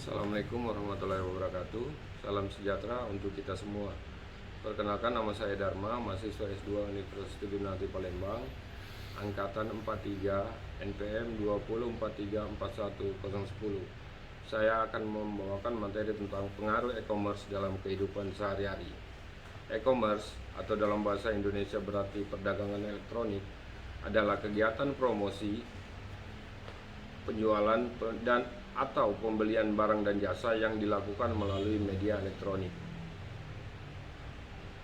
Assalamualaikum warahmatullahi wabarakatuh. Salam sejahtera untuk kita semua. Perkenalkan, nama saya Dharma, mahasiswa S2 Universitas Trisakti Palembang, angkatan 43, NPM 20434110. Saya akan membawakan materi tentang pengaruh e-commerce dalam kehidupan sehari-hari. E-commerce atau dalam bahasa Indonesia berarti perdagangan elektronik adalah kegiatan promosi, penjualan dan atau pembelian barang dan jasa yang dilakukan melalui media elektronik,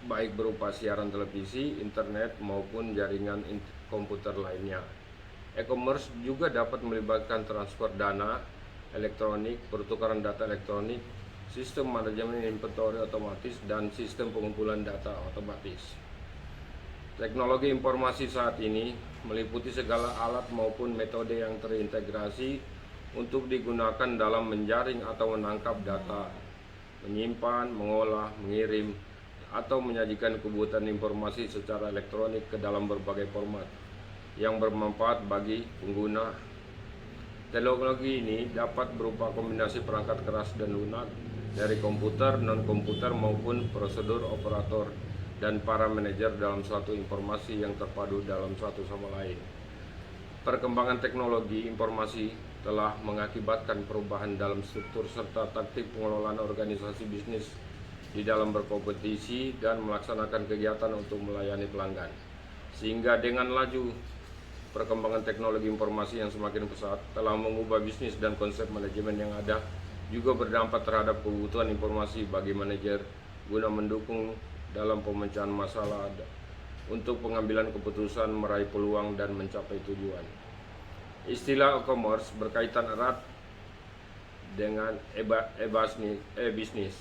baik berupa siaran televisi, internet maupun jaringan komputer lainnya. E-commerce juga dapat melibatkan transfer dana elektronik, pertukaran data elektronik, sistem manajemen inventory otomatis, dan sistem pengumpulan data otomatis. Teknologi informasi saat ini meliputi segala alat maupun metode yang terintegrasi untuk digunakan dalam menjaring atau menangkap data, menyimpan, mengolah, mengirim, atau menyajikan kebutuhan informasi secara elektronik ke dalam berbagai format yang bermanfaat bagi pengguna. Teknologi ini dapat berupa kombinasi perangkat keras dan lunak dari komputer, non-komputer maupun prosedur operator dan para manajer dalam suatu informasi yang terpadu dalam satu sama lain. Perkembangan teknologi informasi telah mengakibatkan perubahan dalam struktur serta taktik pengelolaan organisasi bisnis di dalam berkompetisi dan melaksanakan kegiatan untuk melayani pelanggan. Sehingga dengan laju perkembangan teknologi informasi yang semakin pesat telah mengubah bisnis dan konsep manajemen yang ada, juga berdampak terhadap kebutuhan informasi bagi manajer guna mendukung dalam pemecahan masalah untuk pengambilan keputusan, meraih peluang, dan mencapai tujuan. Istilah e-commerce berkaitan erat dengan e-bisnis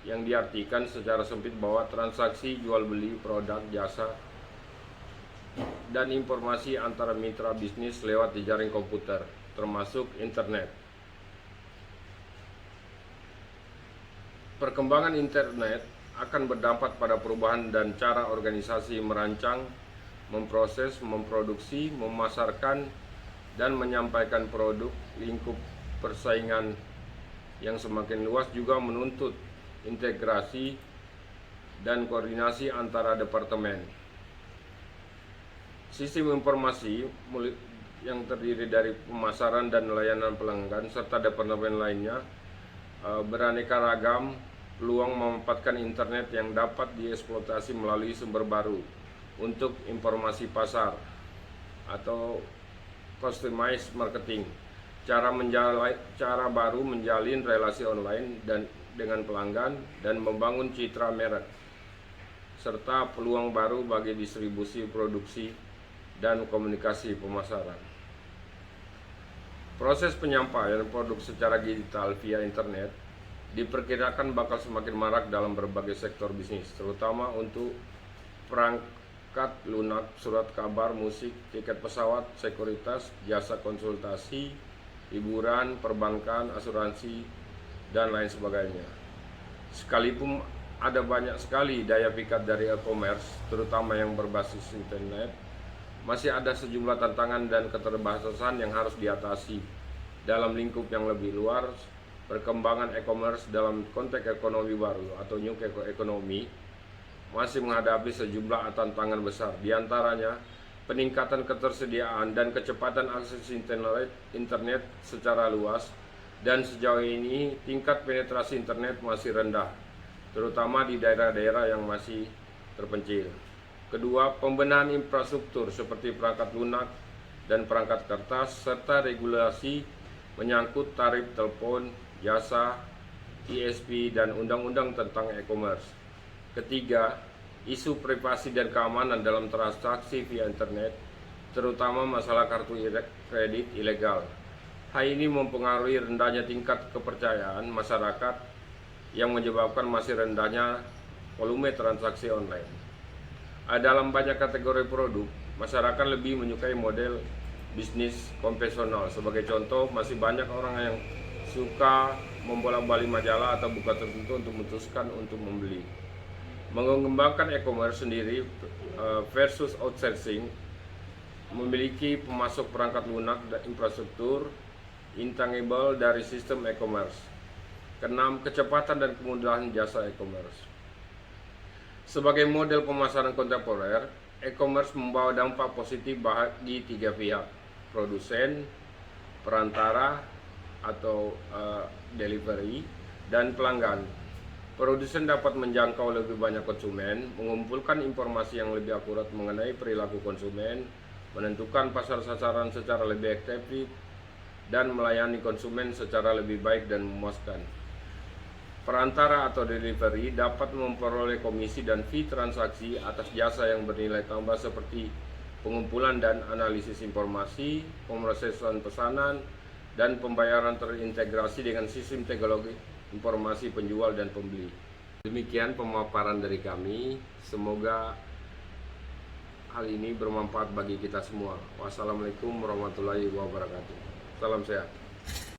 yang diartikan secara sempit bahwa transaksi jual beli produk, jasa, dan informasi antara mitra bisnis lewat jejaring komputer, termasuk internet. Perkembangan internet akan berdampak pada perubahan dan cara organisasi merancang, memproses, memproduksi, memasarkan, dan menyampaikan produk. Lingkup persaingan yang semakin luas juga menuntut integrasi dan koordinasi antara departemen. Sistem informasi yang terdiri dari pemasaran dan layanan pelanggan serta departemen lainnya beraneka ragam peluang memanfaatkan internet yang dapat dieksploitasi melalui sumber baru untuk informasi pasar atau customized marketing, cara baru menjalin relasi online dan dengan pelanggan dan membangun citra merek, serta peluang baru bagi distribusi, produksi, dan komunikasi pemasaran. Proses penyampaian produk secara digital via internet diperkirakan bakal semakin marak dalam berbagai sektor bisnis, terutama untuk perangkat lunak, surat kabar, musik, tiket pesawat, sekuritas, jasa konsultasi, hiburan, perbankan, asuransi, dan lain sebagainya. Sekalipun ada banyak sekali daya pikat dari e-commerce, terutama yang berbasis internet, masih ada sejumlah tantangan dan keterbatasan yang harus diatasi. Dalam lingkup yang lebih luar, perkembangan e-commerce dalam konteks ekonomi baru atau new economy masih menghadapi sejumlah tantangan besar, diantaranya peningkatan ketersediaan dan kecepatan akses internet secara luas, dan sejauh ini tingkat penetrasi internet masih rendah, terutama di daerah-daerah yang masih terpencil. Kedua, pembenahan infrastruktur seperti perangkat lunak dan perangkat kertas, serta regulasi menyangkut tarif telepon, jasa, ISP, dan undang-undang tentang e-commerce. Ketiga, isu privasi dan keamanan dalam transaksi via internet, terutama masalah kartu kredit ilegal. Hal ini mempengaruhi rendahnya tingkat kepercayaan masyarakat yang menyebabkan masih rendahnya volume transaksi online. Dalam banyak kategori produk, masyarakat lebih menyukai model bisnis konvensional. Sebagai contoh, masih banyak orang yang suka membolak-balik majalah atau buku tertentu untuk memutuskan untuk membeli. Mengembangkan e-commerce sendiri versus outsourcing, memiliki pemasok perangkat lunak dan infrastruktur intangible dari sistem e-commerce. Keenam, kecepatan dan kemudahan jasa e-commerce. Sebagai model pemasaran kontemporer, e-commerce membawa dampak positif bagi tiga pihak: produsen, perantara atau delivery, dan pelanggan. Produsen dapat menjangkau lebih banyak konsumen, mengumpulkan informasi yang lebih akurat mengenai perilaku konsumen, menentukan pasar sasaran secara lebih efektif, dan melayani konsumen secara lebih baik dan memuaskan. Perantara atau delivery dapat memperoleh komisi dan fee transaksi atas jasa yang bernilai tambah seperti pengumpulan dan analisis informasi, pemrosesan pesanan, dan pembayaran terintegrasi dengan sistem teknologi informasi penjual dan pembeli. Demikian pemaparan dari kami. Semoga hal ini bermanfaat bagi kita semua. Wassalamualaikum warahmatullahi wabarakatuh. Salam sehat.